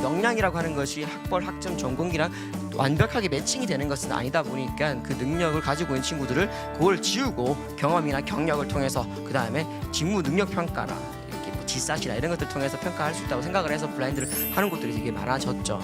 역량이라고 하는 것이 학벌, 학점, 전공기랑 완벽하게 매칭이 되는 것은 아니다 보니까 그 능력을 가지고 있는 친구들을 그걸 지우고 경험이나 경력을 통해서 그 다음에 직무 능력 평가나 이렇게 뭐 지사시나 이런 것들 통해서 평가할 수 있다고 생각을 해서 블라인드를 하는 곳들이 되게 많아졌죠.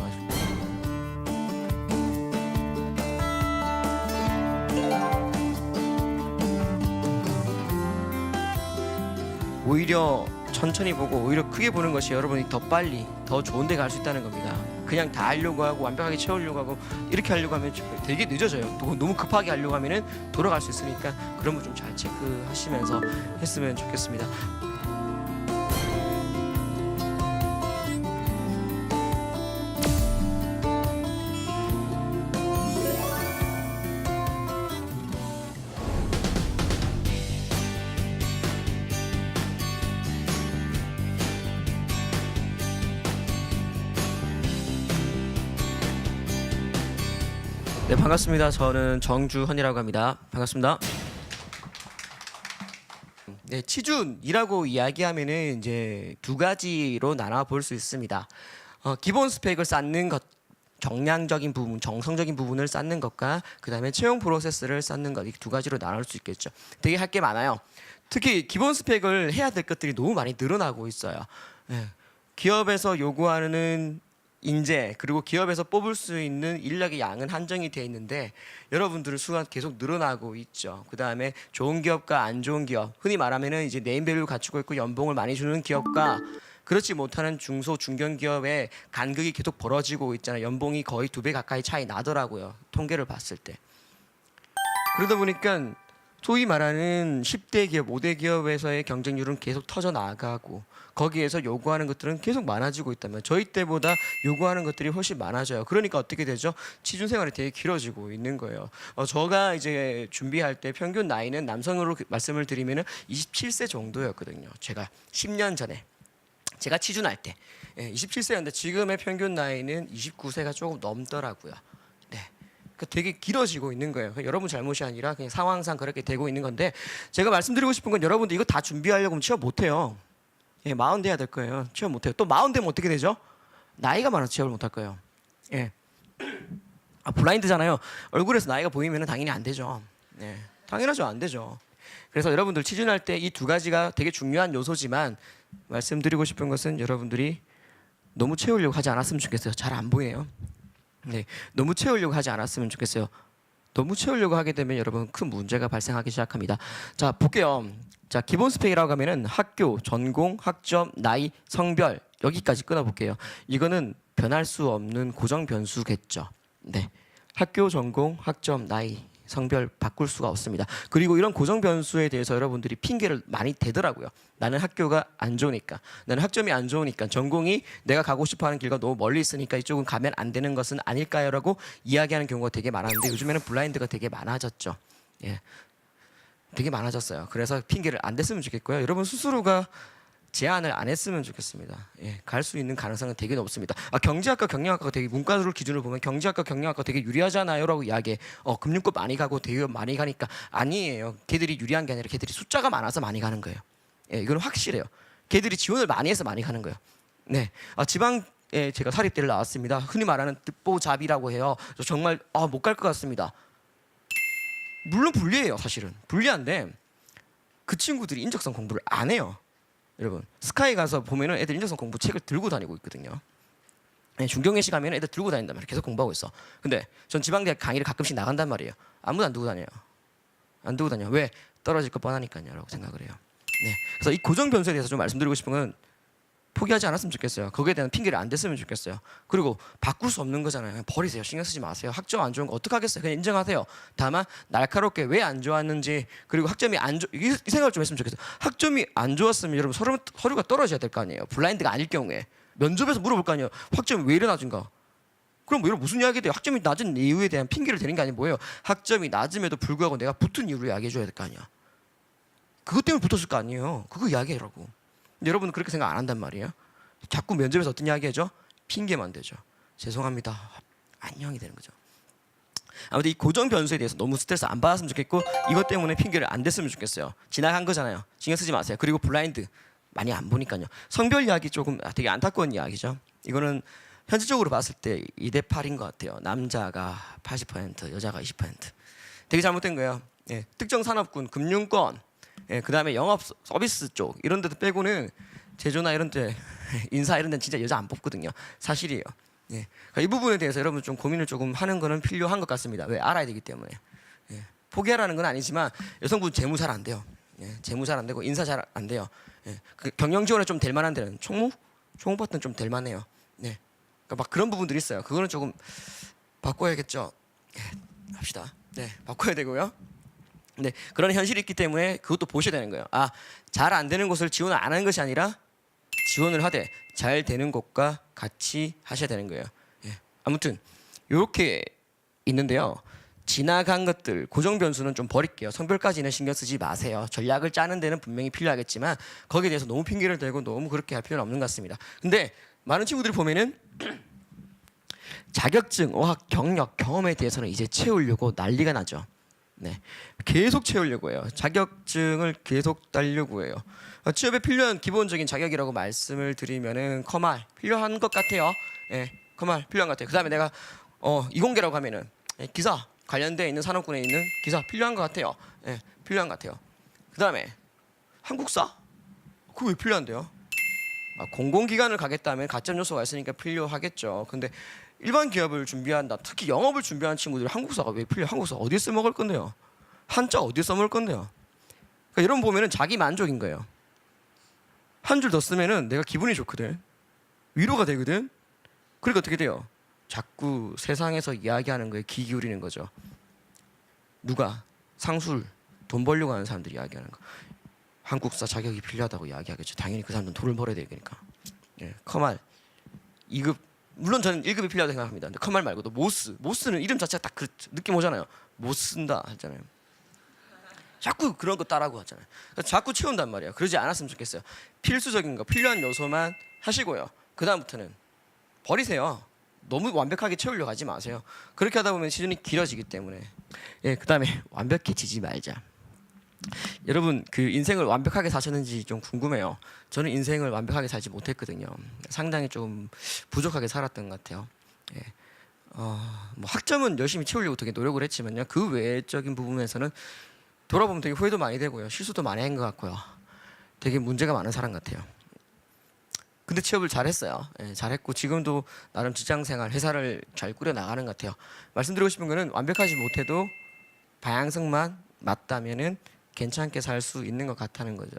오히려 천천히 보고 오히려 크게 보는 것이 여러분이 더 빨리 더 좋은 데 갈 수 있다는 겁니다. 그냥 다 하려고 하고 완벽하게 채우려고 하고 이렇게 하려고 하면 되게 늦어져요. 또 너무 급하게 하려고 하면은 돌아갈 수 있으니까 그런 거 좀 잘 체크하시면서 했으면 좋겠습니다. 네, 반갑습니다. 저는 정주헌이라고 합니다. 반갑습니다. 네, 취준이라고 이야기하면은 이제 두 가지로 나눠 볼 수 있습니다. 기본 스펙을 쌓는 것, 정량적인 부분, 정성적인 부분을 쌓는 것과 그다음에 채용 프로세스를 쌓는 것, 이 두 가지로 나눌 수 있겠죠. 되게 할 게 많아요. 특히 기본 스펙을 해야 될 것들이 너무 많이 늘어나고 있어요. 네, 기업에서 요구하는 인재 그리고 기업에서 뽑을 수 있는 인력의 양은 한정이 돼 있는데 여러분들의 수가 계속 늘어나고 있죠. 그 다음에 좋은 기업과 안 좋은 기업, 흔히 말하면은 이제 네임밸류 갖추고 있고 연봉을 많이 주는 기업과 그렇지 못하는 중소 중견 기업의 간극이 계속 벌어지고 있잖아요. 연봉이 거의 2배 가까이 차이 나더라고요. 통계를 봤을 때. 그러다 보니까 소위 말하는 10대 기업, 5대 기업에서의 경쟁률은 계속 터져 나가고 거기에서 요구하는 것들은 계속 많아지고 있다면 저희 때보다 요구하는 것들이 훨씬 많아져요. 그러니까 어떻게 되죠? 취준 생활이 되게 길어지고 있는 거예요. 제가 이제 준비할 때 평균 나이는 남성으로 말씀을 드리면은 27세 정도였거든요. 제가 10년 전에 제가 취준할 때 27세였는데 지금의 평균 나이는 29세가 조금 넘더라고요. 되게 길어지고 있는 거예요. 여러분 잘못이 아니라 그냥 상황상 그렇게 되고 있는 건데 제가 말씀드리고 싶은 건 여러분들 이거 다 준비하려고 하면 취업 못해요. 40 돼야 될 거예요. 취업 못해요. 또 40 되면 어떻게 되죠? 나이가 많아서 취업을 못할 거예요. 블라인드잖아요. 얼굴에서 나이가 보이면 당연히 안 되죠. 당연하죠. 안 되죠. 그래서 여러분들 취준할 때 이 두 가지가 되게 중요한 요소지만 말씀드리고 싶은 것은 여러분들이 너무 채우려고 하지 않았으면 좋겠어요. 잘 안 보이네요. 너무 채우려고 하지 않았으면 좋겠어요. 너무 채우려고 하게 되면 여러분 큰 문제가 발생하기 시작합니다. 자, 볼게요. 자, 기본 스펙이라고 하면은 학교, 전공, 학점, 나이, 성별 여기까지 끊어볼게요. 이거는 변할 수 없는 고정 변수겠죠. 학교, 전공, 학점, 나이, 성별 바꿀 수가 없습니다. 그리고 이런 고정 변수에 대해서 여러분들이 핑계를 많이 대더라고요. 나는 학교가 안 좋으니까, 나는 학점이 안 좋으니까, 전공이 내가 가고 싶어하는 길과 너무 멀리 있으니까 이쪽은 가면 안 되는 것은 아닐까요?라고 이야기하는 경우가 되게 많았는데 요즘에는 블라인드가 되게 많아졌죠. 되게 많아졌어요. 그래서 핑계를 안 댔으면 좋겠고요. 여러분 스스로가 제한을 안 했으면 좋겠습니다. 갈 수 있는 가능성은 되게 높습니다. 경제학과 경영학과가 되게 문과를 기준으로 보면 경제학과 경영학과 되게 유리하잖아요라고 이야기해. 금융권 많이 가고 대기업 많이 가니까 아니에요. 걔들이 유리한 게 아니라 걔들이 숫자가 많아서 많이 가는 거예요. 이건 확실해요. 걔들이 지원을 많이 해서 많이 가는 거예요. 지방에 제가 사립대를 나왔습니다. 흔히 말하는 듣보잡이라고 해요. 저 정말 못 갈 것 같습니다. 물론 불리해요. 사실은 불리한데 그 친구들이 인적성 공부를 안 해요. 여러분 스카이 가서 보면은 애들 인적성 공부 책을 들고 다니고 있거든요. 중경외시 가면 애들 들고 다닌단 말이에요. 계속 공부하고 있어. 근데 전 지방대학 강의를 가끔씩 나간단 말이에요. 아무도 안 들고 다녀요. 안 들고 다녀. 왜? 떨어질 거 뻔하니까요 라고 생각을 해요. 그래서 이 고정 변수에 대해서 좀 말씀드리고 싶은 건 포기하지 않았으면 좋겠어요. 거기에 대한 핑계를 안 댔으면 좋겠어요. 그리고 바꿀 수 없는 거잖아요. 버리세요. 신경 쓰지 마세요. 학점 안 좋은 거 어떡하겠어요. 그냥 인정하세요. 다만 날카롭게 왜 안 좋았는지 그리고 학점이 이 생각을 좀 했으면 좋겠어요. 학점이 안 좋았으면 여러분 서류가 떨어져야 될 거 아니에요. 블라인드가 아닐 경우에 면접에서 물어볼 거 아니에요. 학점이 왜 이래 낮은가? 그럼 여러분 무슨 이야기 돼요? 학점이 낮은 이유에 대한 핑계를 대는 게 아니고 뭐예요? 학점이 낮음에도 불구하고 내가 붙은 이유를 이야기해 줘야 될 거 아니야. 그것 때문에 붙었을 거 아니에요. 그거 이야기하라고. 여러분은 그렇게 생각 안 한단 말이에요. 자꾸 면접에서 어떤 이야기 하죠? 핑계만 대죠. 죄송합니다. 안녕이 되는 거죠. 아무튼 이 고정 변수에 대해서 너무 스트레스 안 받았으면 좋겠고 이것 때문에 핑계를 안 댔으면 좋겠어요. 지나간 거잖아요. 신경 쓰지 마세요. 그리고 블라인드 많이 안 보니까요. 성별 이야기 조금 되게 안타까운 이야기죠. 이거는 현실적으로 봤을 때 2대 8인 것 같아요. 남자가 80%, 여자가 20%. 되게 잘못된 거예요. 예, 특정 산업군, 금융권, 예, 그다음에 영업 서비스 쪽 이런 데도 빼고는 제조나 이런 데 인사 이런 데는 진짜 여자 안 뽑거든요. 사실이에요. 예, 그러니까 이 부분에 대해서 여러분 좀 고민을 조금 하는 거는 필요한 것 같습니다. 왜? 알아야 되기 때문에. 예, 포기하라는 건 아니지만 여성분 재무 잘 안 돼요. 예, 재무 잘 안 되고 인사 잘 안 돼요. 예, 그 경영 지원에 좀 될 만한 데는 총무 같은 좀 될 만해요. 네, 그러니까 막 그런 부분들이 있어요. 그거는 조금 바꿔야겠죠. 예, 합시다. 네, 바꿔야 되고요. 네, 그런 현실이 있기 때문에 그것도 보셔야 되는 거예요. 아, 잘 안 되는 곳을 지원을 안 하는 것이 아니라 지원을 하되 잘 되는 곳과 같이 하셔야 되는 거예요. 예, 아무튼 이렇게 있는데요. 지나간 것들 고정 변수는 좀 버릴게요. 성별까지는 신경 쓰지 마세요. 전략을 짜는 데는 분명히 필요하겠지만 거기에 대해서 너무 핑계를 대고 너무 그렇게 할 필요는 없는 것 같습니다. 근데 많은 친구들이 보면은 자격증, 어학, 경력, 경험에 대해서는 이제 채우려고 난리가 나죠. 네, 계속 채우려고 해요. 자격증을 계속 따려고 해요. 취업에 필요한 기본적인 자격이라고 말씀을 드리면은 커말 필요한 것 같아요. 예, 커말 필요한 것 같아요. 그다음에 내가 이공계라고 하면은 기사 관련되어 있는 산업군에 있는 기사 필요한 것 같아요. 예, 필요한 것 같아요. 그다음에 한국사 그거 왜 필요한데요? 공공기관을 가겠다면 가점 요소가 있으니까 필요하겠죠. 근데 일반 기업을 준비한다, 특히 영업을 준비하는 친구들이 한국사가 왜 필요해? 한국사 어디에 써먹을 건데요? 한자 어디에 써먹을 건데요? 그러니까 이런 보면은 자기 만족인 거예요. 한 줄 더 쓰면은 내가 기분이 좋거든, 위로가 되거든. 그러니까 어떻게 돼요? 자꾸 세상에서 이야기하는 거에 귀 기울이는 거죠. 누가? 상술, 돈 벌려고 하는 사람들이 이야기하는 거. 한국사 자격이 필요하다고 이야기하겠죠. 당연히 그 사람들은 돈을 벌어야 되니까. 예, 커말 2급, 물론 저는 1급이 필요하다고 생각합니다. 근데 커말 말고도 모스는 이름 자체가 딱 그 느낌 오잖아요. 못 쓴다 하잖아요. 자꾸 그런 거 따라고 하잖아요. 자꾸 채운단 말이에요. 그러지 않았으면 좋겠어요. 필수적인 거, 필요한 요소만 하시고요. 그 다음부터는 버리세요. 너무 완벽하게 채우려고 하지 마세요. 그렇게 하다 보면 시즌이 길어지기 때문에. 예, 그 다음에 완벽해지지 말자. 여러분 그 인생을 완벽하게 사셨는지 좀 궁금해요. 저는 인생을 완벽하게 살지 못했거든요. 상당히 좀 부족하게 살았던 것 같아요. 예. 뭐 학점은 열심히 채우려고 되게 노력을 했지만요. 그 외적인 부분에서는 돌아보면 되게 후회도 많이 되고요. 실수도 많이 한 것 같고요. 되게 문제가 많은 사람 같아요. 근데 취업을 잘했어요. 예, 잘했고 지금도 나름 직장생활, 회사를 잘 꾸려 나가는 것 같아요. 말씀드리고 싶은 거는 완벽하지 못해도 방향성만 맞다면은 괜찮게 살 수 있는 것 같다는 거죠.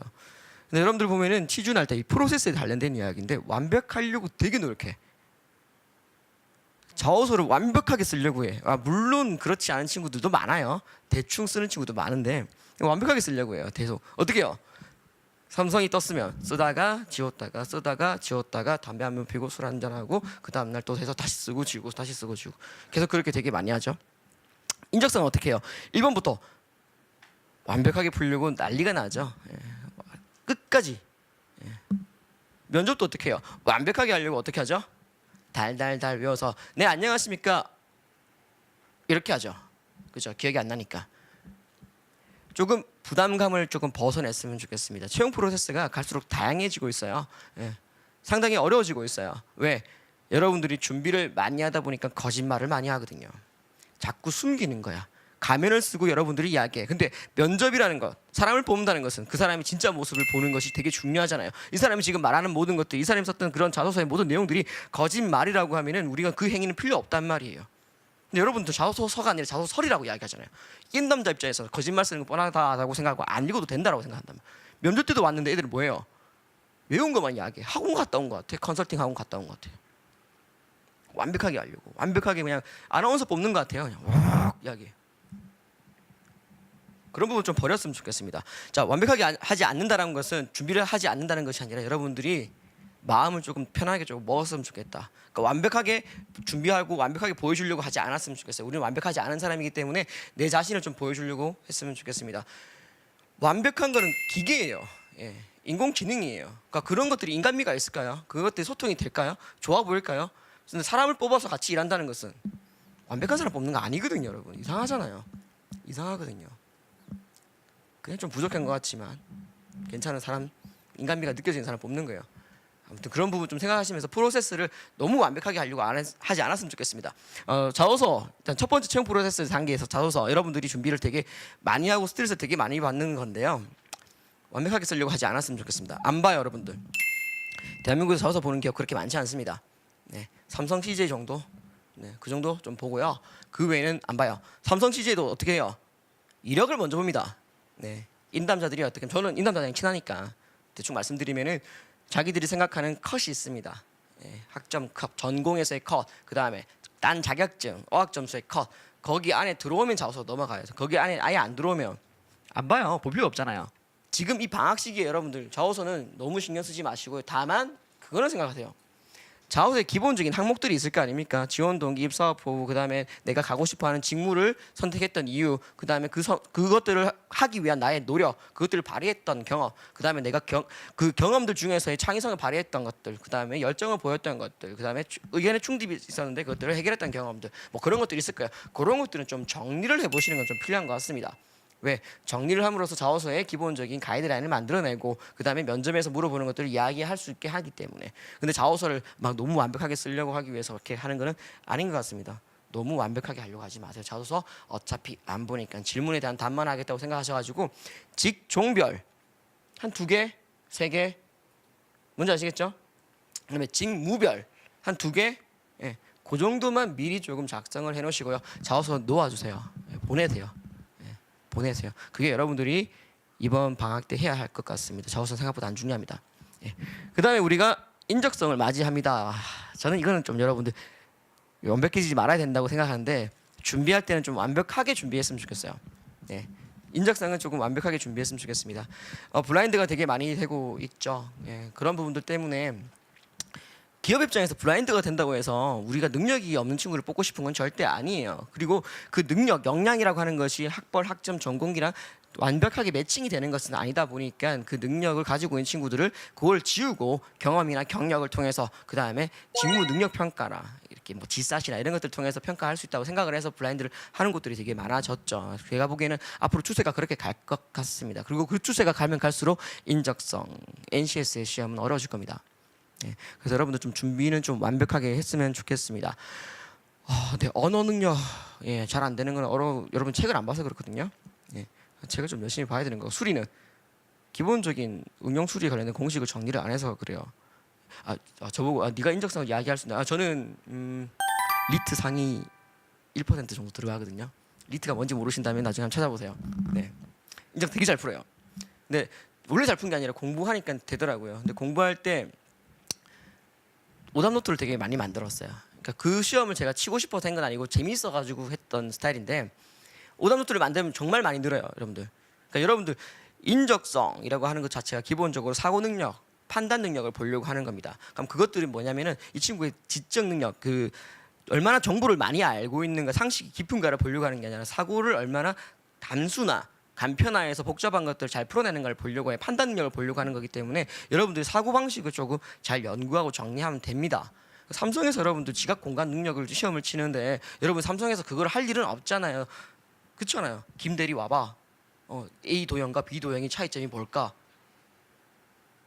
근데 여러분들 보면은 취준할 때 이 프로세스에 관련된 이야기인데 완벽하려고 되게 노력해. 자소서를 완벽하게 쓰려고 해. 물론 그렇지 않은 친구들도 많아요. 대충 쓰는 친구도 많은데 완벽하게 쓰려고 해요. 계속 어떻게 해요? 삼성이 떴으면 쓰다가 지웠다가 쓰다가 지웠다가 담배 한 번 피고 술 한잔 하고 그 다음날 또 해서 다시 쓰고 지우고 다시 쓰고 지우고 계속 그렇게 되게 많이 하죠. 인적성은 어떻게 해요? 1번부터 완벽하게 풀려고 난리가 나죠. 예. 끝까지. 예. 면접도 어떻게 해요? 완벽하게 하려고 어떻게 하죠? 달달달 외워서 네 안녕하십니까 이렇게 하죠. 그죠? 기억이 안 나니까. 조금 부담감을 조금 벗어냈으면 좋겠습니다. 채용 프로세스가 갈수록 다양해지고 있어요. 예. 상당히 어려워지고 있어요. 왜? 여러분들이 준비를 많이 하다 보니까 거짓말을 많이 하거든요. 자꾸 숨기는 거야. 가면을 쓰고 여러분들이 이야기해. 근데 면접이라는 것, 사람을 뽑는다는 것은 그 사람이 진짜 모습을 보는 것이 되게 중요하잖아요. 이 사람이 지금 말하는 모든 것들, 이 사람이 썼던 그런 자소서의 모든 내용들이 거짓말이라고 하면은 우리가 그 행위는 필요 없단 말이에요. 근데 여러분들 자소서가 아니라 자소설이라고 이야기하잖아요. 이 남자 입장에서 거짓말 쓰는 거 뻔하다고 생각하고 안 읽어도 된다고 생각한단 말이에요. 면접 때도 왔는데 애들은 뭐예요? 외운 것만 이야기해. 학원 갔다 온 것 같아. 컨설팅 학원 갔다 온 것 같아. 완벽하게 하려고. 완벽하게 그냥 아나운서 뽑는 것 같아요. 그냥 와 이야기해. 그런 부분 좀 버렸으면 좋겠습니다. 자, 완벽하게 하지 않는다는 것은 준비를 하지 않는다는 것이 아니라 여러분들이 마음을 조금 편하게 좀 먹었으면 좋겠다. 그러니까 완벽하게 준비하고 완벽하게 보여주려고 하지 않았으면 좋겠어요. 우리는 완벽하지 않은 사람이기 때문에 내 자신을 좀 보여주려고 했으면 좋겠습니다. 완벽한 거는 기계예요. 예, 인공지능이에요. 그러니까 그런 것들이 인간미가 있을까요? 그것들이 소통이 될까요? 좋아 보일까요? 근데 사람을 뽑아서 같이 일한다는 것은 완벽한 사람 뽑는 거 아니거든요, 여러분. 이상하잖아요. 이상하거든요. 그냥 좀 부족한 것 같지만 괜찮은 사람, 인간미가 느껴지는 사람 뽑는 거예요. 아무튼 그런 부분 좀 생각하시면서 프로세스를 너무 완벽하게 하려고 하지 않았으면 좋겠습니다. 자소서 일단 첫 번째 채용 프로세스 단계에서 자소서 여러분들이 준비를 되게 많이 하고 스트레스 되게 많이 받는 건데요. 완벽하게 쓰려고 하지 않았으면 좋겠습니다. 안 봐요, 여러분들. 대한민국에서 자소서 보는 기업 그렇게 많지 않습니다. 네, 삼성 CJ 정도, 네, 그 정도 좀 보고요. 그 외에는 안 봐요. 삼성 CJ도 어떻게 해요? 이력을 먼저 봅니다. 네, 인담자들이 어떻게 저는 인담자랑 친하니까 대충 말씀드리면은 자기들이 생각하는 컷이 있습니다. 네, 학점 컷, 전공에서의 컷, 그 다음에 딴 자격증, 어학 점수의 컷. 거기 안에 들어오면 자소서 넘어가요. 거기 안에 아예 안 들어오면 안 봐요. 볼 필요 없잖아요. 지금 이 방학 시기에 여러분들 자소서는 너무 신경 쓰지 마시고요. 다만 그거는 생각하세요. 자소서에 기본적인 항목들이 있을 거 아닙니까? 지원 동기, 입사업 보고, 그 다음에 내가 가고 싶어하는 직무를 선택했던 이유, 그 다음에 그것들을 하기 위한 나의 노력, 그것들을 발휘했던 경험, 그 다음에 내가 그 경험들 중에서의 창의성을 발휘했던 것들, 그 다음에 열정을 보였던 것들, 그 다음에 의견의 충돌이 있었는데 그것들을 해결했던 경험들, 뭐 그런 것들이 있을 거예요. 그런 것들은 좀 정리를 해보시는 건 좀 필요한 것 같습니다. 왜? 정리를 함으로써 자소서의 기본적인 가이드라인을 만들어내고 그 다음에 면접에서 물어보는 것들을 이야기할 수 있게 하기 때문에. 근데 자소서를 막 너무 완벽하게 쓰려고 하기 위해서 그렇게 하는 거는 아닌 것 같습니다. 너무 완벽하게 하려고 하지 마세요. 자소서 어차피 안 보니까 질문에 대한 답만 하겠다고 생각하셔가지고 직종별 한 2개, 3개 뭔지 아시겠죠? 그다음에 직무별 한 2개, 예, 그 정도만 미리 조금 작성을 해놓으시고요. 자소서 놓아주세요. 예, 보내세요. 보내세요. 그게 여러분들이 이번 방학 때 해야 할 것 같습니다. 자소서 생각보다 안 중요합니다. 예. 그 다음에 우리가 인적성을 맞이합니다. 저는 이거는 좀 여러분들 완벽해지지 말아야 된다고 생각하는데 준비할 때는 좀 완벽하게 준비했으면 좋겠어요. 예. 인적성은 조금 완벽하게 준비했으면 좋겠습니다. 블라인드가 되게 많이 되고 있죠. 예. 그런 부분들 때문에 기업 입장에서 블라인드가 된다고 해서 우리가 능력이 없는 친구를 뽑고 싶은 건 절대 아니에요. 그리고 그 능력, 역량이라고 하는 것이 학벌, 학점, 전공기랑 완벽하게 매칭이 되는 것은 아니다 보니까 그 능력을 가지고 있는 친구들을 그걸 지우고 경험이나 경력을 통해서 그 다음에 직무 능력 평가나 이렇게 뭐 지사시나 이런 것들 통해서 평가할 수 있다고 생각을 해서 블라인드를 하는 곳들이 되게 많아졌죠. 제가 보기에는 앞으로 추세가 그렇게 갈 것 같습니다. 그리고 그 추세가 가면 갈수록 인적성, NCS의 시험은 어려워질 겁니다. 네, 그래서 여러분들 좀 준비는 좀 완벽하게 했으면 좋겠습니다. 네, 언어 능력 잘 안 되는 건 여러분 책을 안 봐서 그렇거든요. 예, 책을 좀 열심히 봐야 되는 거. 수리는 기본적인 응용 수리에 관련된 공식을 정리를 안 해서 그래요. 저보고 네가 인적성을 이야기할 수 있나? 저는 리트 상위 1% 정도 들어가거든요. 리트가 뭔지 모르신다면 나중에 한번 찾아보세요. 네, 인적 되게 잘 풀어요. 근데 원래 잘 푼 게 아니라 공부하니까 되더라고요. 근데 공부할 때 오답 노트를 되게 많이 만들었어요. 그러니까 그 시험을 제가 치고 싶어서 한 건 아니고 재미있어가지고 했던 스타일인데 오답 노트를 만들면 정말 많이 늘어요, 여러분들. 그러니까 여러분들 인적성이라고 하는 것 자체가 기본적으로 사고 능력, 판단 능력을 보려고 하는 겁니다. 그럼 그것들이 뭐냐면은 이 친구의 지적 능력, 그 얼마나 정보를 많이 알고 있는가, 상식이 깊은가를 보려고 하는 게 아니라 사고를 얼마나 단순화, 간편화해서 복잡한 것들을 잘 풀어내는 걸 보려고 해, 판단 능력을 보려고 하는 거기 때문에 여러분들이 사고 방식을 조금 잘 연구하고 정리하면 됩니다. 삼성에서 여러분들 지각 공간 능력을 시험을 치는데 여러분 삼성에서 그걸 할 일은 없잖아요. 그렇잖아요. 김대리 와봐. A 도형과 B 도형의 차이점이 뭘까?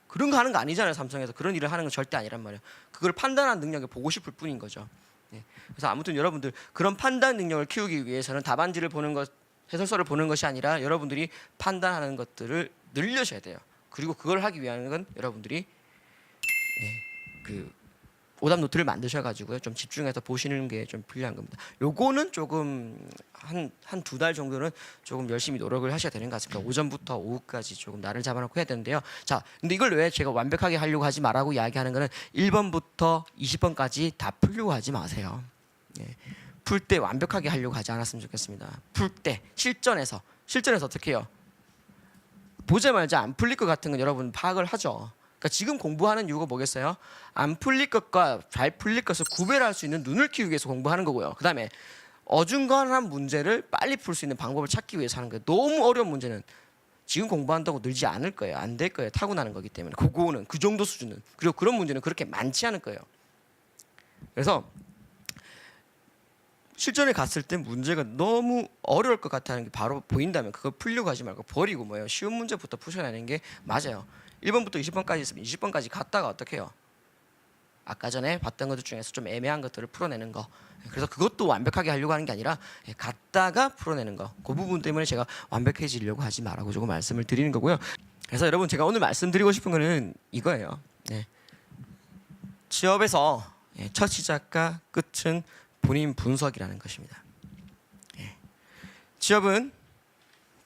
그런 거 하는 거 아니잖아요. 삼성에서 그런 일을 하는 건 절대 아니란 말이에요. 그걸 판단하는 능력을 보고 싶을 뿐인 거죠. 네. 그래서 아무튼 여러분들 그런 판단 능력을 키우기 위해서는 답안지를 보는 것, 해설서를 보는 것이 아니라 여러분들이 판단하는 것들을 늘려셔야 돼요. 그리고 그걸 하기 위한 건 여러분들이 그 오답 노트를 만드셔가지고요 좀 집중해서 보시는 게 좀 필요한 겁니다. 요거는 조금 한 2달 정도는 조금 열심히 노력을 하셔야 되는 것 같습니다. 오전부터 오후까지 조금 날을 잡아놓고 해야 되는데요. 자, 근데 이걸 왜 제가 완벽하게 하려고 하지 말라고 이야기하는 거는 1번부터 20번까지 다 풀려고 하지 마세요. 풀 때 완벽하게 하려고 하지 않았으면 좋겠습니다. 풀 때 실전에서 어떻게 해요? 보자마자 안 풀릴 것 같은 건 여러분 파악을 하죠. 그러니까 지금 공부하는 이유가 뭐겠어요? 안 풀릴 것과 잘 풀릴 것을 구별할 수 있는 눈을 키우기 위해서 공부하는 거고요. 그 다음에 어중간한 문제를 빨리 풀 수 있는 방법을 찾기 위해서 하는 거예요. 너무 어려운 문제는 지금 공부한다고 늘지 않을 거예요. 안 될 거예요. 타고나는 거기 때문에. 그거는 그 정도 수준은. 그리고 그런 문제는 그렇게 많지 않을 거예요. 그래서 실전에 갔을 때 문제가 너무 어려울 것 같다는 게 바로 보인다면 그걸 풀려고 하지 말고 버리고 쉬운 문제부터 푸셔야 하는 게 맞아요. 1번부터 20번까지 있으면 20번까지 갔다가 어떻게 해요? 아까 전에 봤던 것들 중에서 좀 애매한 것들을 풀어내는 거. 그래서 그것도 완벽하게 하려고 하는 게 아니라 갖다가 풀어내는 거. 그 부분 때문에 제가 완벽해지려고 하지 마라고 조금 말씀을 드리는 거고요. 그래서 여러분 제가 오늘 말씀드리고 싶은 거는 이거예요. 취업에서 첫 시작과 끝은 본인 분석이라는 것입니다. 취업은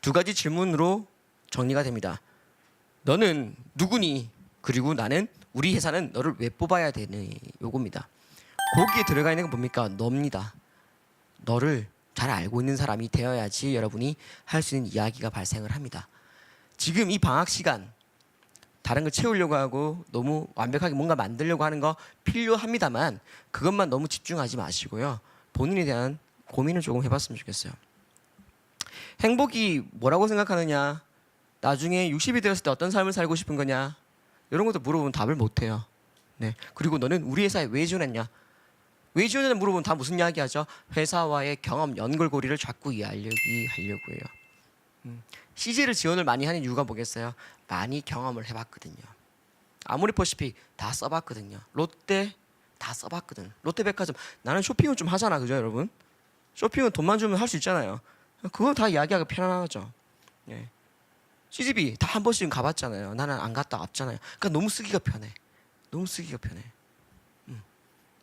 두 가지 질문으로 정리가 됩니다. 너는 누구니? 그리고 나는 우리 회사는 너를 왜 뽑아야 되니? 요겁니다. 거기에 들어가 있는 건 뭡니까? 너입니다. 너를 잘 알고 있는 사람이 되어야지 여러분이 할 수 있는 이야기가 발생을 합니다. 지금 이 방학 시간 다른 걸 채우려고 하고 너무 완벽하게 뭔가 만들려고 하는 거 필요합니다만 그것만 너무 집중하지 마시고요. 본인에 대한 고민을 조금 해봤으면 좋겠어요. 행복이 뭐라고 생각하느냐? 나중에 60이 되었을 때 어떤 삶을 살고 싶은 거냐? 이런 것도 물어보면 답을 못해요. 그리고 너는 우리 회사에 왜 지원했냐? 왜 지원했냐 물어보면 다 무슨 이야기 하죠? 회사와의 경험 연결고리를 자꾸 하려고 해요. CJ를 지원을 많이 하는 이유가 뭐겠어요? 많이 경험을 해봤거든요. 아모레퍼시픽 다 써봤거든요. 롯데 다 써봤거든. 롯데백화점 나는 쇼핑은 좀 하잖아, 그죠, 여러분? 쇼핑은 돈만 주면 할 수 있잖아요. 그건 다 이야기하기 편안하죠. CGV 다 한 번씩은 가봤잖아요. 나는 안 갔다 왔잖아요. 그러니까 너무 쓰기가 편해. 너무 쓰기가 편해.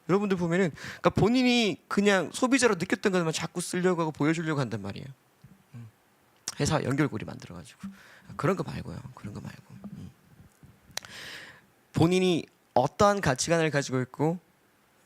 여러분들 보면은 그러니까 본인이 그냥 소비자로 느꼈던 것만 자꾸 쓰려고 하고 보여주려고 한단 말이에요. 회사 연결고리 만들어가지고 그런 거 말고요. 그런 거 말고 본인이 어떠한 가치관을 가지고 있고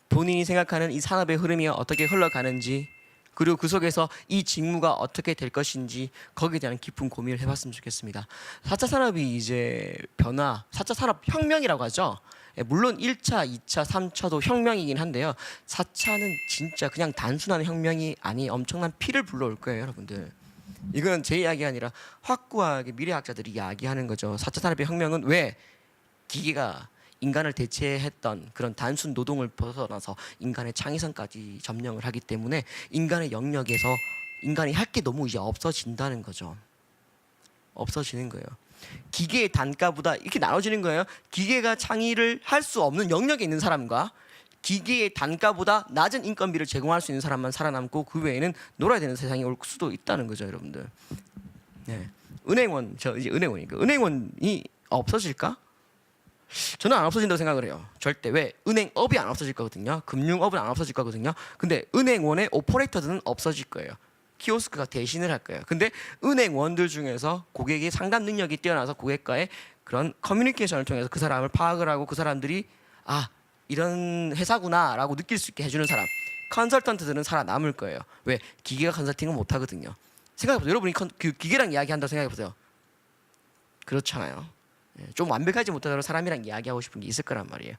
본인이 생각하는 이 산업의 흐름이 어떻게 흘러가는지 그리고 그 속에서 이 직무가 어떻게 될 것인지 거기에 대한 깊은 고민을 해봤으면 좋겠습니다. 4차 산업이 이제 변화, 4차 산업 혁명이라고 하죠. 물론 1차, 2차, 3차도 혁명이긴 한데요. 4차는 진짜 그냥 단순한 혁명이 아니 엄청난 피를 불러올 거예요, 여러분들. 이건 제 이야기가 아니라 확고하게 미래학자들이 이야기하는 거죠. 4차 산업의 혁명은 왜 기계가 인간을 대체했던 그런 단순 노동을 벗어나서 인간의 창의성까지 점령을 하기 때문에 인간의 영역에서 인간이 할 게 너무 이제 없어진다는 거죠. 없어지는 거예요. 기계의 단가보다 이렇게 나눠지는 거예요. 기계가 창의를 할 수 없는 영역에 있는 사람과 기계의 단가보다 낮은 인건비를 제공할 수 있는 사람만 살아남고 그 외에는 놀아야 되는 세상이 올 수도 있다는 거죠, 여러분들. 은행원, 저 이제 은행원이니까 은행원이 없어질까? 저는 안 없어진다고 생각을 해요. 절대. 왜? 은행업이 안 없어질 거거든요. 금융업은 안 없어질 거거든요. 근데 은행원의 오퍼레이터들은 없어질 거예요. 키오스크가 대신을 할 거예요. 근데 은행원들 중에서 고객의 상담 능력이 뛰어나서 고객과의 그런 커뮤니케이션을 통해서 그 사람을 파악을 하고 그 사람들이 아 이런 회사구나 라고 느낄 수 있게 해주는 사람, 컨설턴트들은 살아남을 거예요. 왜? 기계가 컨설팅은 못 하거든요. 생각해보세요. 여러분이 그 기계랑 이야기한다고 생각해보세요. 그렇잖아요. 좀 완벽하지 못하더라도 사람이랑 이야기하고 싶은 게 있을 거란 말이에요.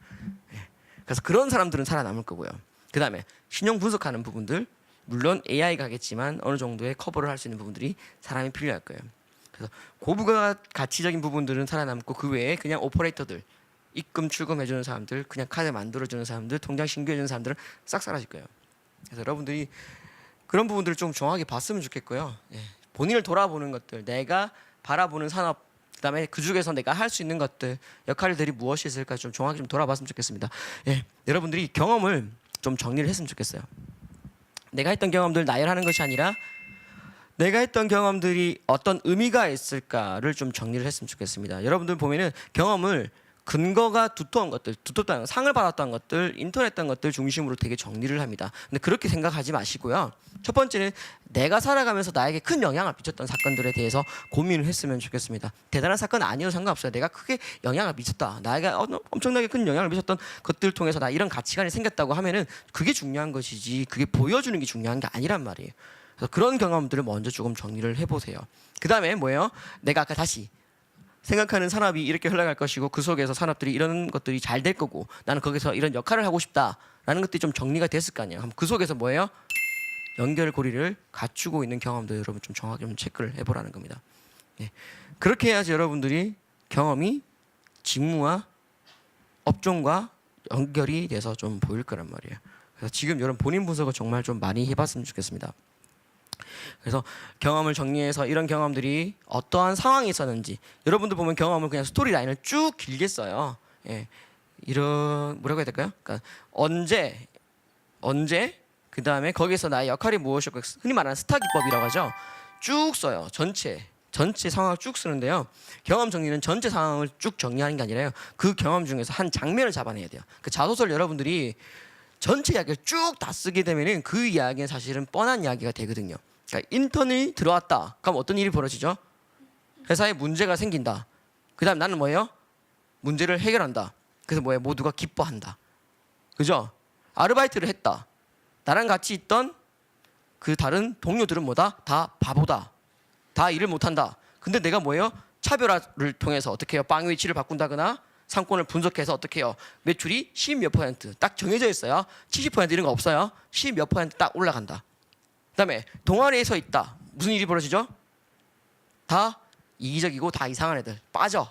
그래서 그런 사람들은 살아남을 거고요. 그 다음에 신용 분석하는 부분들, 물론 AI가 하겠지만 어느 정도의 커버를 할 수 있는 부분들이 사람이 필요할 거예요. 그래서 고부가 가치적인 부분들은 살아남고 그 외에 그냥 오퍼레이터들, 입금 출금해주는 사람들, 그냥 카드 만들어주는 사람들, 통장 신고해주는 사람들은 싹 사라질 거예요. 그래서 여러분들이 그런 부분들을 좀 정확하게 봤으면 좋겠고요. 본인을 돌아보는 것들, 내가 바라보는 산업, 그다음에 그 중에서 내가 할 수 있는 것들, 역할들이 무엇이 있을까 좀 정확히 좀 돌아봤으면 좋겠습니다. 여러분들이 경험을 좀 정리를 했으면 좋겠어요. 내가 했던 경험들 나열하는 것이 아니라 내가 했던 경험들이 어떤 의미가 있을까를 좀 정리를 했으면 좋겠습니다. 여러분들 보면은 경험을 근거가 두터운 것들, 두텁다는 상을 받았던 것들, 인터넷 것들 중심으로 되게 정리를 합니다. 근데 그렇게 생각하지 마시고요. 첫 번째는 내가 살아가면서 나에게 큰 영향을 미쳤던 사건들에 대해서 고민을 했으면 좋겠습니다. 대단한 사건 아니어도 상관없어요. 내가 크게 영향을 미쳤다. 나에게 엄청나게 큰 영향을 미쳤던 것들을 통해서 나 이런 가치관이 생겼다고 하면은 그게 중요한 것이지 그게 보여주는 게 중요한 게 아니란 말이에요. 그래서 그런 경험들을 먼저 조금 정리를 해보세요. 그 다음에 뭐예요? 내가 아까 다시 생각하는 산업이 이렇게 흘러갈 것이고 그 속에서 산업들이 이런 것들이 잘 될 거고 나는 거기서 이런 역할을 하고 싶다라는 것들이 좀 정리가 됐을 거 아니에요. 그럼 그 속에서 뭐예요? 연결고리를 갖추고 있는 경험도 여러분 좀 정확히 좀 체크를 해보라는 겁니다. 그렇게 해야지 여러분들이 경험이 직무와 업종과 연결이 돼서 좀 보일 거란 말이에요. 그래서 지금 여러분 본인 분석을 정말 좀 많이 해봤으면 좋겠습니다. 그래서 경험을 정리해서 이런 경험들이 어떠한 상황이 있었는지 여러분들 보면 경험을 그냥 스토리 라인을 쭉 길게 써요. 이런 뭐라고 해야 될까요? 그러니까 언제 그 다음에 거기서 나의 역할이 무엇이었고 흔히 말하는 스타 기법이라고 하죠. 쭉 써요. 전체 상황을 쭉 쓰는데요. 경험 정리는 전체 상황을 쭉 정리하는 게 아니라요. 그 경험 중에서 한 장면을 잡아내야 돼요. 그 자소설 여러분들이 전체 이야기를 쭉 다 쓰게 되면은 그 이야기는 사실은 뻔한 이야기가 되거든요. 그러니까 인턴이 들어왔다. 그럼 어떤 일이 벌어지죠? 회사에 문제가 생긴다. 그다음 나는 뭐예요? 문제를 해결한다. 그래서 뭐예요? 모두가 기뻐한다. 그죠? 아르바이트를 했다. 나랑 같이 있던 그 다른 동료들은 뭐다? 다 바보다. 다 일을 못한다. 근데 내가 뭐예요? 차별화를 통해서 어떻게 해요? 빵 위치를 바꾼다거나 상권을 분석해서 어떻게 해요? 매출이 10몇 % 딱 정해져 있어요. 70% 이런 거 없어요. 10몇 % 딱 올라간다. 그다음에 동아리에 서 있다. 무슨 일이 벌어지죠? 다 이기적이고 다 이상한 애들 빠져.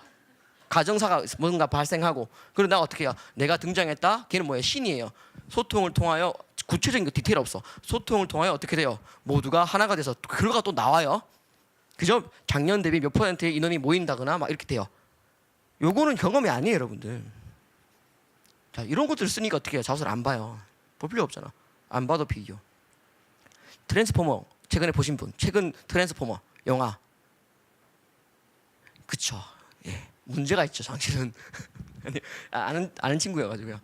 가정사가 뭔가 발생하고. 그리고 나 어떻게 해요? 내가 등장했다. 걔는 뭐예요? 신이에요. 소통을 통하여 구체적인 거 디테일 없어. 소통을 통하여 어떻게 돼요? 모두가 하나가 돼서 결과가 또 나와요. 그죠? 작년 대비 몇 %의 인원이 모인다거나 막 이렇게 돼요. 요거는 경험이 아니에요, 여러분들. 자, 이런 것들을 쓰니까 어떻게 해요? 자소를 안 봐요. 볼 필요 없잖아. 안 봐도 비교. 트랜스포머 최근에 보신 분, 최근 트랜스포머 영화. 그쵸? 예, 문제가 있죠, 사실은. 아는 친구여가지고요.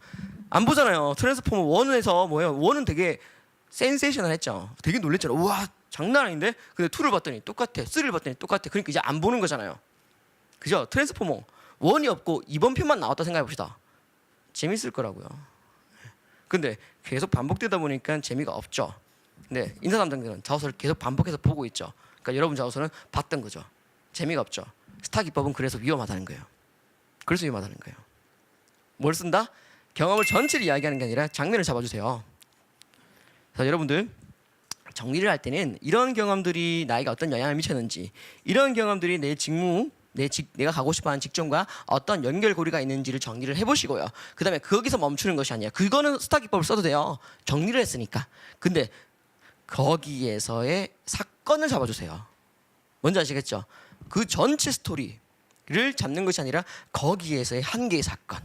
안 보잖아요. 트랜스포머 1에서 뭐예요? 1은 되게 센세이셔널했죠. 되게 놀랬잖아. 우와, 장난 아닌데? 근데 2를 봤더니 똑같아. 3를 봤더니 똑같아. 그러니까 이제 안 보는 거잖아요. 그죠? 트랜스포머 1이 없고 이번 편만 나왔다 생각해 봅시다. 재밌을 거라고요. 근데 계속 반복되다 보니까 재미가 없죠. 근데 인사담당들은 자소서를 계속 반복해서 보고 있죠. 그러니까 여러분 자소서는 봤던 거죠. 재미가 없죠. 스타 기법은 그래서 위험하다는 거예요. 그래서 위험하다는 거예요. 뭘 쓴다? 경험을 전체를 이야기하는 게 아니라 장면을 잡아주세요. 자, 여러분들 정리를 할 때는 이런 경험들이 나에게 어떤 영향을 미쳤는지, 이런 경험들이 내 직무, 내가 가고 싶어하는 직종과 어떤 연결고리가 있는지를 정리를 해보시고요. 그 다음에 거기서 멈추는 것이 아니에요. 그거는 스타 기법을 써도 돼요. 정리를 했으니까. 근데 거기에서의 사건을 잡아주세요. 뭔지 아시겠죠? 그 전체 스토리를 잡는 것이 아니라 거기에서의 한 개의 사건.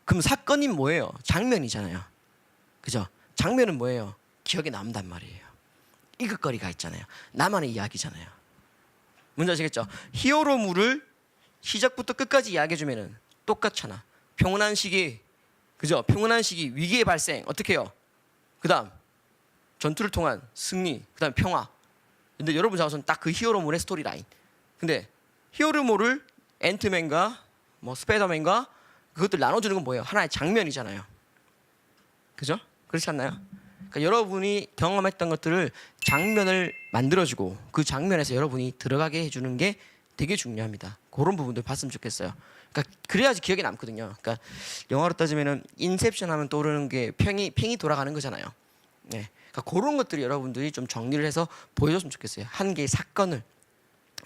그럼 사건이 뭐예요? 장면이잖아요. 그죠? 장면은 뭐예요? 기억에 남단 말이에요. 이극거리가 있잖아요. 나만의 이야기잖아요. 뭔지 아시겠죠? 히어로물을 시작부터 끝까지 이야기해주면은 똑같잖아. 평온한 시기, 그죠? 평온한 시기, 위기의 발생 어떻게 해요? 그다음 전투를 통한 승리, 그다음 평화. 근데 여러분 자서는 딱 그 히어로물의 스토리라인. 근데 히어로물을 앤트맨과 뭐 스파이더맨과 그것들 나눠주는 건 뭐예요? 하나의 장면이잖아요. 그죠? 그렇지 않나요? 그러니까 여러분이 경험했던 것들을 장면을 만들어주고 그 장면에서 여러분이 들어가게 해주는 게 되게 중요합니다. 그런 부분들 봤으면 좋겠어요. 그러니까 그래야지 기억에 남거든요. 그러니까 영화로 따지면은 인셉션 하면 떠오르는 게 팽이 돌아가는 거잖아요. 네. 그러니까 그런 것들이 여러분들이 좀 정리를 해서 보여줬으면 좋겠어요. 한 개의 사건을.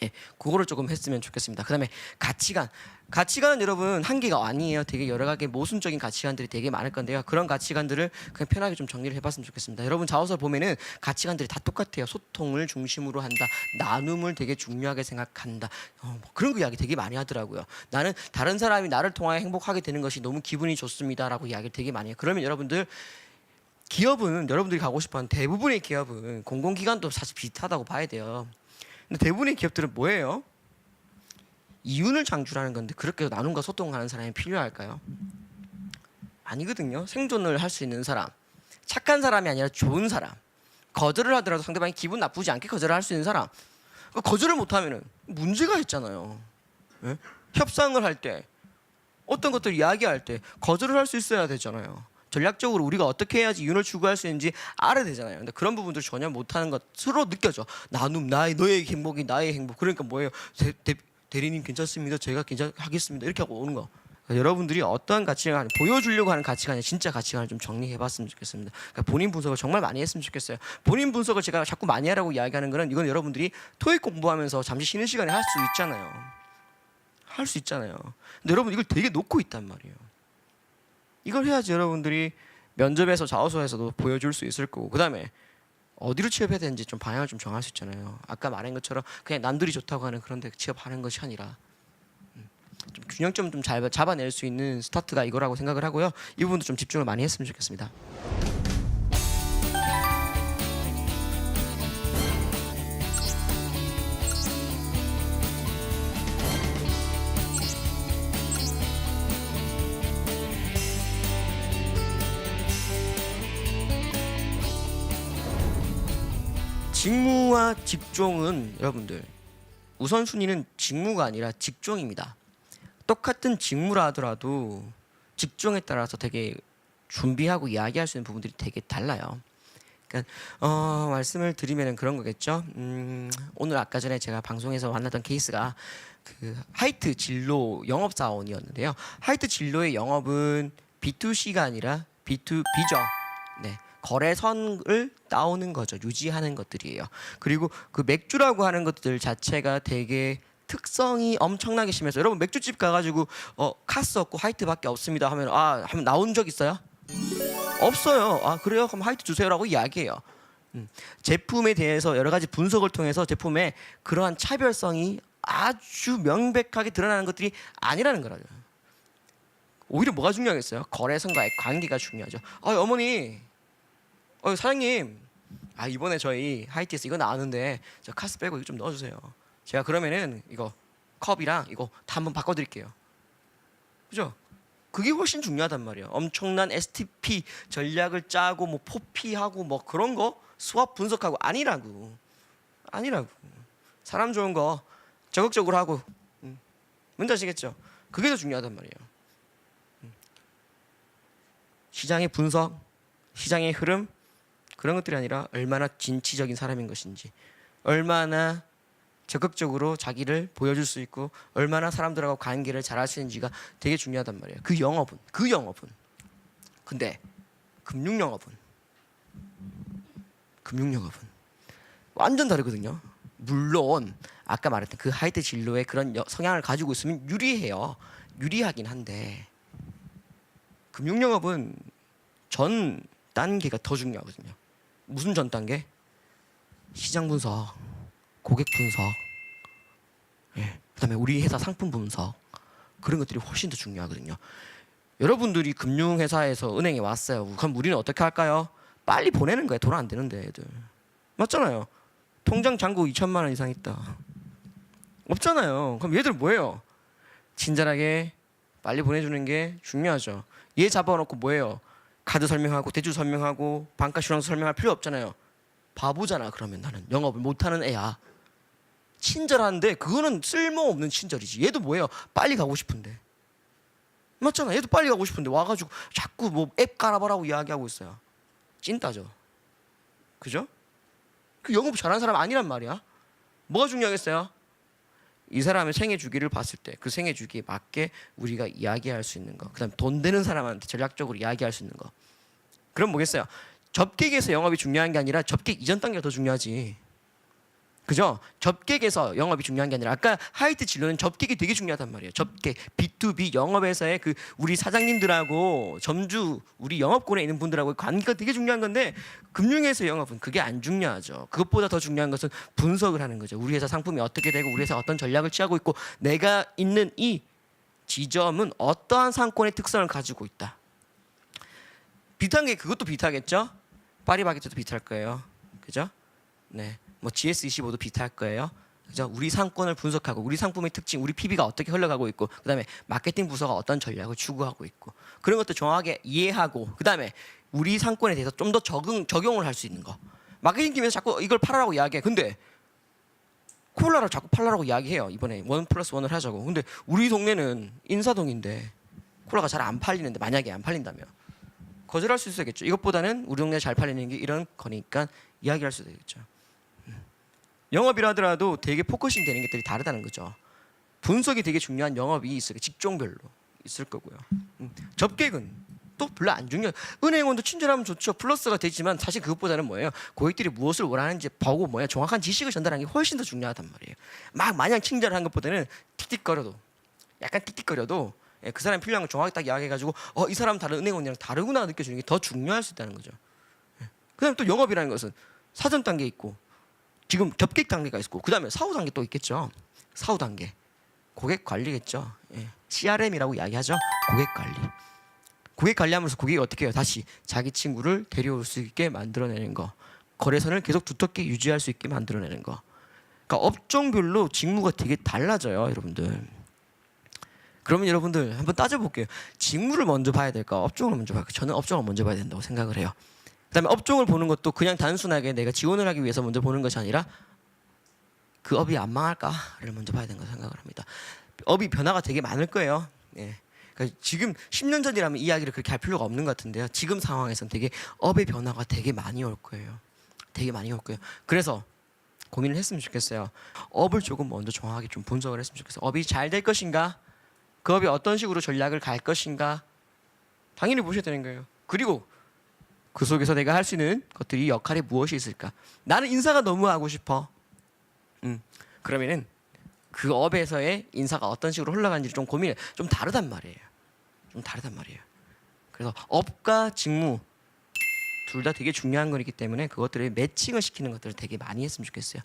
예, 그거를 조금 했으면 좋겠습니다. 그다음에 가치관은 여러분 한 개가 아니에요. 되게 여러 가지 모순적인 가치관들이 되게 많을 건데요. 그런 가치관들을 그냥 편하게 좀 정리를 해봤으면 좋겠습니다. 여러분 자소서 보면은 가치관들이 다 똑같아요. 소통을 중심으로 한다. 나눔을 되게 중요하게 생각한다. 뭐 그런 거 이야기 되게 많이 하더라고요. 나는 다른 사람이 나를 통하여 행복하게 되는 것이 너무 기분이 좋습니다라고 이야기를 되게 많이 해요. 그러면 여러분들 기업은 여러분들이 가고 싶어하는 대부분의 기업은 공공기관도 사실 비슷하다고 봐야 돼요. 근데 대부분의 기업들은 뭐예요? 이윤을 창출하는 건데 그렇게 나눔과 소통하는 사람이 필요할까요? 아니거든요. 생존을 할 수 있는 사람, 착한 사람이 아니라 좋은 사람, 거절을 하더라도 상대방이 기분 나쁘지 않게 거절을 할 수 있는 사람. 거절을 못하면 문제가 있잖아요. 네? 협상을 할 때 어떤 것들 이야기할 때 거절을 할 수 있어야 되잖아요. 전략적으로 우리가 어떻게 해야지 이윤을 추구할 수 있는지 알아야 되잖아요. 근데 그런 부분들 전혀 못하는 것으로 느껴져. 나눔, 너의 행복이 나의 행복. 그러니까 뭐예요? 대리님 괜찮습니다. 제가 괜찮하겠습니다. 이렇게 하고 오는 거. 그러니까 여러분들이 어떠한 가치관, 보여주려고 하는 가치관이 진짜 가치관을 좀 정리해봤으면 좋겠습니다. 그러니까 본인 분석을 정말 많이 했으면 좋겠어요. 본인 분석을 제가 자꾸 많이 하라고 이야기하는 거는 이건 여러분들이 토익 공부하면서 잠시 쉬는 시간에 할 수 있잖아요. 할 수 있잖아요. 근데 여러분 이걸 되게 놓고 있단 말이에요. 이걸 해야지 여러분들이 면접에서 자소서에서도 보여줄 수 있을 거고, 그 다음에 어디로 취업해야 되는지 좀 방향을 좀 정할 수 있잖아요. 아까 말한 것처럼 그냥 남들이 좋다고 하는 그런 데 취업하는 것이 아니라 좀 균형점 좀 잘 잡아낼 수 있는 스타트가 이거라고 생각을 하고요. 이 부분도 좀 집중을 많이 했으면 좋겠습니다. 직무와 직종은 여러분들 우선순위는 직무가 아니라 직종입니다. 똑같은 직무라 하더라도 직종에 따라서 되게 준비하고 이야기할 수 있는 부분들이 되게 달라요. 그러니까 말씀을 드리면 그런 거겠죠. 오늘 아까 전에 제가 방송에서 만났던 케이스가 그 하이트 진로 영업사원이었는데요. 하이트 진로의 영업은 B2C가 아니라 B2B죠. 네. 거래선을 따오는 거죠. 유지하는 것들이에요. 그리고 그 맥주라고 하는 것들 자체가 되게 특성이 엄청나게 심해서 여러분 맥주집 가가지고 카스 없고 하이트밖에 없습니다 하면 한번 나온 적 있어요? 없어요. 아 그래요? 그럼 하이트 주세요라고 이야기해요. 제품에 대해서 여러 가지 분석을 통해서 제품의 그러한 차별성이 아주 명백하게 드러나는 것들이 아니라는 거라죠. 오히려 뭐가 중요하겠어요? 거래선과의 관계가 중요하죠. 어머니 사장님, 이번에 저희 하이티에서 이거 나왔는데 저 카스 빼고 이거 좀 넣어주세요. 제가 그러면은 이거 컵이랑 이거 다 한번 바꿔드릴게요. 그죠? 그게 훨씬 중요하단 말이에요. 엄청난 STP 전략을 짜고 뭐 포피하고 뭐 그런 거 수압 분석하고 아니라고. 사람 좋은 거 적극적으로 하고. 뭔지 아시겠죠? 그게 더 중요하단 말이에요. 시장의 분석, 시장의 흐름 그런 것들이 아니라 얼마나 진취적인 사람인 것인지, 얼마나 적극적으로 자기를 보여줄 수 있고 얼마나 사람들하고 관계를 잘 하시는지가 되게 중요하단 말이에요. 그 영업은 근데 금융영업은 완전 다르거든요. 물론 아까 말했던 그 하이트 진로의 그런 성향을 가지고 있으면 유리하긴 한데 금융영업은 전 단계가 더 중요하거든요. 무슨 전 단계? 시장 분석, 고객 분석, 그다음에 우리 회사 상품 분석 그런 것들이 훨씬 더 중요하거든요. 여러분들이 금융회사에서 은행에 왔어요. 그럼 우리는 어떻게 할까요? 빨리 보내는 거예요. 돈 안 되는데 애들. 맞잖아요. 통장 잔고 2천만 원 이상 있다. 없잖아요. 그럼 얘들 뭐예요? 친절하게 빨리 보내주는 게 중요하죠. 얘 잡아놓고 뭐예요? 카드 설명하고 대출 설명하고 반가 슈랑스 설명할 필요 없잖아요. 바보잖아. 그러면 나는 영업을 못하는 애야. 친절한데 그거는 쓸모없는 친절이지. 얘도 뭐예요? 빨리 가고 싶은데. 맞잖아. 얘도 빨리 가고 싶은데 와가지고 자꾸 뭐 앱 깔아보라고 이야기하고 있어요. 찐따죠. 그죠? 그 영업 잘하는 사람 아니란 말이야. 뭐가 중요하겠어요? 이 사람의 생애 주기를 봤을 때 그 생애 주기에 맞게 우리가 이야기할 수 있는 거, 그다음 돈 되는 사람한테 전략적으로 이야기할 수 있는 거. 그럼 뭐겠어요? 접객에서 영업이 중요한 게 아니라 접객 이전 단계가 더 중요하지. 그죠? 접객에서 영업이 중요한 게 아니라 아까 하이트 진로는 접객이 되게 중요하단 말이에요. 접객, B2B 영업에서의 그 우리 사장님들하고 점주, 우리 영업권에 있는 분들하고의 관계가 되게 중요한 건데 금융에서 영업은 그게 안 중요하죠. 그것보다 더 중요한 것은 분석을 하는 거죠. 우리 회사 상품이 어떻게 되고 우리 회사 어떤 전략을 취하고 있고 내가 있는 이 지점은 어떠한 상권의 특성을 가지고 있다. 비슷한 게 그것도 비슷하겠죠? 파리바게트도 비슷할 거예요. 그죠? 네. 뭐 GS25도 비슷할 거예요. 그죠? 우리 상권을 분석하고 우리 상품의 특징, 우리 PB가 어떻게 흘러가고 있고 그다음에 마케팅 부서가 어떤 전략을 추구하고 있고 그런 것도 정확하게 이해하고 그다음에 우리 상권에 대해서 좀 더 적용을 할 수 있는 거. 마케팅 팀에서 자꾸 이걸 팔아라고 이야기해. 근데 콜라를 자꾸 팔라고 이야기해요. 이번에 1+1을 하자고. 근데 우리 동네는 인사동인데 콜라가 잘 안 팔리는데 만약에 안 팔린다면 거절할 수 있겠죠. 이것보다는 우리 동네 잘 팔리는 게 이런 거니까 이야기할 수 있겠죠. 영업이라 하더라도 되게 포커싱 되는 것들이 다르다는 거죠. 분석이 되게 중요한 영업이 있어요. 직종별로 있을 거고요. 접객은 또 별로 안 중요해요. 은행원도 친절하면 좋죠. 플러스가 되지만 사실 그것보다는 뭐예요? 고객들이 무엇을 원하는지 보고 정확한 지식을 전달하는 게 훨씬 더 중요하단 말이에요. 막 마냥 친절한 것보다는 약간 틱틱거려도 그 사람이 필요한 걸 정확하게 딱 이야기해가지고 이 사람 다른 은행원이랑 다르구나 느껴지는 게 더 중요할 수 있다는 거죠. 그다음에 또 영업이라는 것은 사전 단계 있고 지금 접객 단계가 있고 그다음에 사후 단계 또 있겠죠. 사후 단계. 고객 관리겠죠. 예. CRM이라고 이야기하죠. 고객 관리. 고객 관리하면서 고객이 어떻게 해요? 다시 자기 친구를 데려올 수 있게 만들어내는 거. 거래선을 계속 두텁게 유지할 수 있게 만들어내는 거. 그러니까 업종별로 직무가 되게 달라져요, 여러분들. 그러면 여러분들 한번 따져볼게요. 직무를 먼저 봐야 될까? 업종을 먼저 봐야 될까? 저는 업종을 먼저 봐야 된다고 생각을 해요. 그다음에 업종을 보는 것도 그냥 단순하게 내가 지원을 하기 위해서 먼저 보는 것이 아니라 그 업이 안 망할까를 먼저 봐야 된다고 생각을 합니다. 업이 변화가 되게 많을 거예요. 예. 그러니까 지금 10년 전이라면 이야기를 그렇게 할 필요가 없는 것 같은데요. 지금 상황에서는 되게 업의 변화가 되게 많이 올 거예요. 되게 많이 올 거예요. 그래서 고민을 했으면 좋겠어요. 업을 조금 먼저 정확하게 좀 분석을 했으면 좋겠어요. 업이 잘 될 것인가? 그 업이 어떤 식으로 전략을 갈 것인가? 당연히 보셔야 되는 거예요. 그리고 그 속에서 내가 할 수 있는 것들이 역할이 무엇이 있을까? 나는 인사가 너무 하고 싶어. 그러면은 그 업에서의 인사가 어떤 식으로 흘러가는지 좀 고민해. 좀 다르단 말이에요. 좀 다르단 말이에요. 그래서 업과 직무 둘 다 되게 중요한 거기 때문에 그것들을 매칭을 시키는 것들을 되게 많이 했으면 좋겠어요.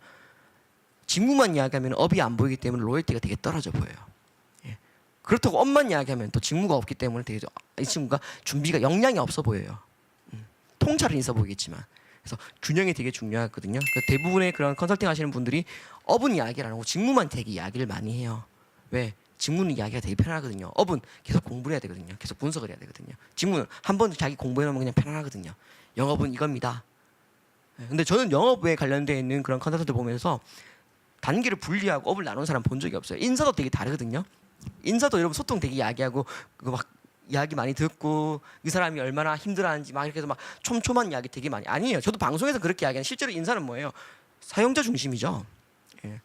직무만 이야기하면 업이 안 보이기 때문에 로열티가 되게 떨어져 보여요. 예. 그렇다고 업만 이야기하면 또 직무가 없기 때문에 되게 이 친구가 준비가 역량이 없어 보여요. 통찰은 있어 보이겠지만. 그래서 균형이 되게 중요하거든요. 그러니까 대부분의 그런 컨설팅 하시는 분들이 업은 이야기를 안 하고 직무만 되게 이야기를 많이 해요. 왜? 직무는 이야기가 되게 편하거든요. 업은 계속 공부를 해야 되거든요. 계속 분석을 해야 되거든요. 직무는 한 번 자기 공부해놓으면 그냥 편안하거든요. 영업은 이겁니다. 근데 저는 영업에 관련되어 있는 그런 컨설팅들 보면서 단계를 분리하고 업을 나눈 사람 본 적이 없어요. 인사도 되게 다르거든요. 인사도 여러분 소통 되게 이야기하고 그거 막 이야기 많이 듣고 이 사람이 얼마나 힘들어하는지 막 이렇게 해서 막 촘촘한 이야기 되게 많이 아니에요. 저도 방송에서 그렇게 이야기하는 실제로 인사는 뭐예요? 사용자 중심이죠. 예.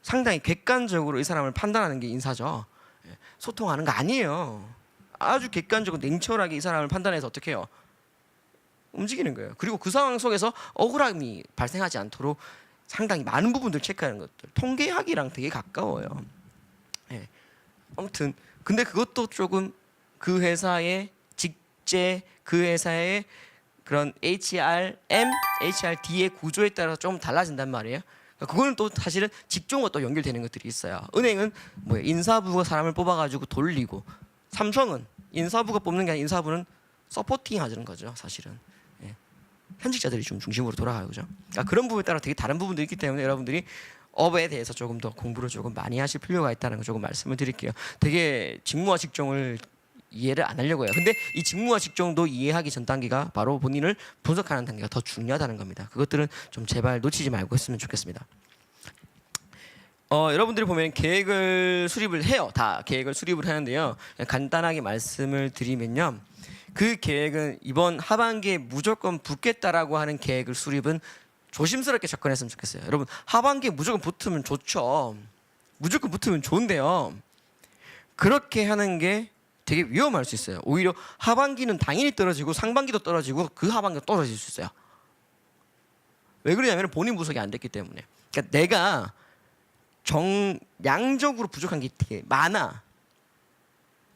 상당히 객관적으로 이 사람을 판단하는 게 인사죠. 예. 소통하는 거 아니에요. 아주 객관적으로 냉철하게 이 사람을 판단해서 어떻게 해요? 움직이는 거예요. 그리고 그 상황 속에서 억울함이 발생하지 않도록 상당히 많은 부분들 체크하는 것들. 통계학이랑 되게 가까워요. 예. 아무튼 근데 그것도 조금 그 회사의 직제, 그 회사의 그런 HRM, HRD의 구조에 따라서 좀 달라진단 말이에요. 그러니까 그거는 또 사실은 직종과 또 연결되는 것들이 있어요. 은행은 뭐 인사부가 사람을 뽑아가지고 돌리고, 삼성은 인사부가 뽑는 게 아니라 인사부는 서포팅 하는 거죠, 사실은. 예. 현직자들이 좀 중심으로 돌아가요, 그죠? 그러니까 그런 부분에 따라 되게 다른 부분도 있기 때문에 여러분들이 업에 대해서 조금 더 공부를 조금 많이 하실 필요가 있다는 거 조금 말씀을 드릴게요. 되게 직무와 직종을 이해를 안 하려고 해요. 근데 이 직무와 직종도 이해하기 전 단계가 바로 본인을 분석하는 단계가 더 중요하다는 겁니다. 그것들은 좀 제발 놓치지 말고 했으면 좋겠습니다. 여러분들이 보면 계획을 수립을 해요. 다 계획을 수립을 하는데요. 간단하게 말씀을 드리면요. 그 계획은 이번 하반기에 무조건 붙겠다라고 하는 계획을 수립은 조심스럽게 접근했으면 좋겠어요. 여러분 하반기에 무조건 붙으면 좋죠. 무조건 붙으면 좋은데요. 그렇게 하는 게 되게 위험할 수 있어요. 오히려 하반기는 당연히 떨어지고 상반기도 떨어지고 그 하반기도 떨어질 수 있어요. 왜 그러냐면 본인 분석이 안 됐기 때문에. 그러니까 내가 양적으로 부족한 게 되게 많아.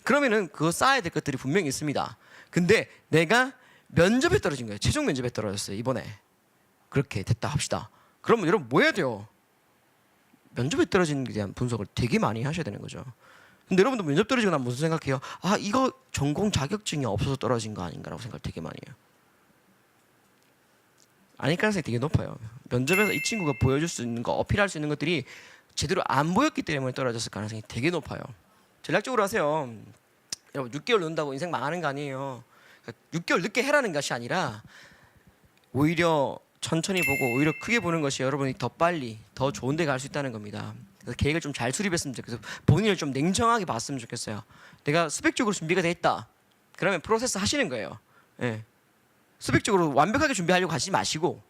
그러면은 그거 쌓아야 될 것들이 분명히 있습니다. 근데 내가 면접에 떨어진 거예요. 최종 면접에 떨어졌어요. 이번에. 그렇게 됐다 합시다. 그러면 여러분 뭐 해야 돼요? 면접에 떨어지는 게 대한 분석을 되게 많이 하셔야 되는 거죠. 근데 여러분도 면접 떨어지고 나면 무슨 생각해요? 아 이거 전공 자격증이 없어서 떨어진 거 아닌가라고 생각을 되게 많이 해요. 아닐 가능성이 되게 높아요. 면접에서 이 친구가 보여줄 수 있는 거, 어필할 수 있는 것들이 제대로 안 보였기 때문에 떨어졌을 가능성이 되게 높아요. 전략적으로 하세요. 여러분 6개월 논다고 인생 망하는 거 아니에요. 6개월 늦게 해라는 것이 아니라 오히려 천천히 보고 오히려 크게 보는 것이 여러분이 더 빨리 더 좋은 데 갈 수 있다는 겁니다. 그래서 계획을 좀 잘 수립했으면 좋겠어요. 본인을 좀 냉정하게 봤으면 좋겠어요. 내가 스펙적으로 준비가 돼 있다. 그러면 프로세스 하시는 거예요. 예. 스펙적으로 완벽하게 준비하려고 하지 마시고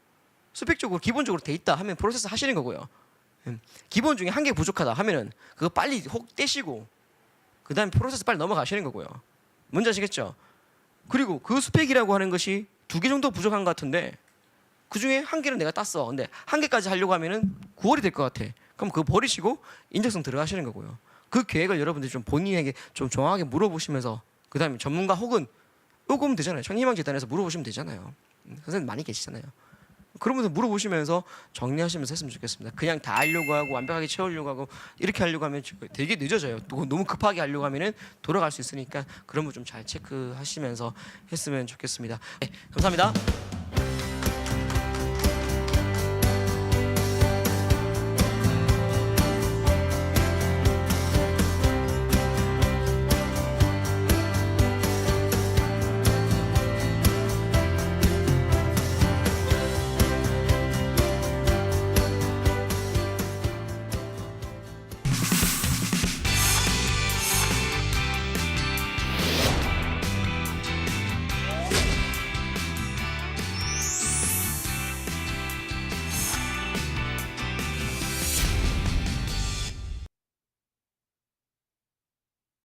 스펙적으로 기본적으로 돼 있다 하면 프로세스 하시는 거고요. 기본 중에 한 개 부족하다 하면은 그거 빨리 혹 떼시고 그 다음에 프로세스 빨리 넘어가시는 거고요. 뭔지 아시겠죠? 그리고 그 스펙이라고 하는 것이 2개 정도 부족한 것 같은데 그 중에 한 개는 내가 땄어. 근데 한 개까지 하려고 하면은 9월이 될 것 같아. 그럼 그거 버리시고 인적성 들어가시는 거고요. 그 계획을 여러분들이 좀 본인에게 좀 정확하게 물어보시면서 그 다음에 전문가 혹은 요구면 되잖아요. 청희망 재단에서 물어보시면 되잖아요. 선생님 많이 계시잖아요. 그런 분들 물어보시면서 정리하시면서 했으면 좋겠습니다. 그냥 다 알려고 하고 완벽하게 채우려고 하고 이렇게 하려고 하면 되게 늦어져요. 또 너무 급하게 하려고 하면은 돌아갈 수 있으니까 그런 분 좀 잘 체크하시면서 했으면 좋겠습니다. 네, 감사합니다.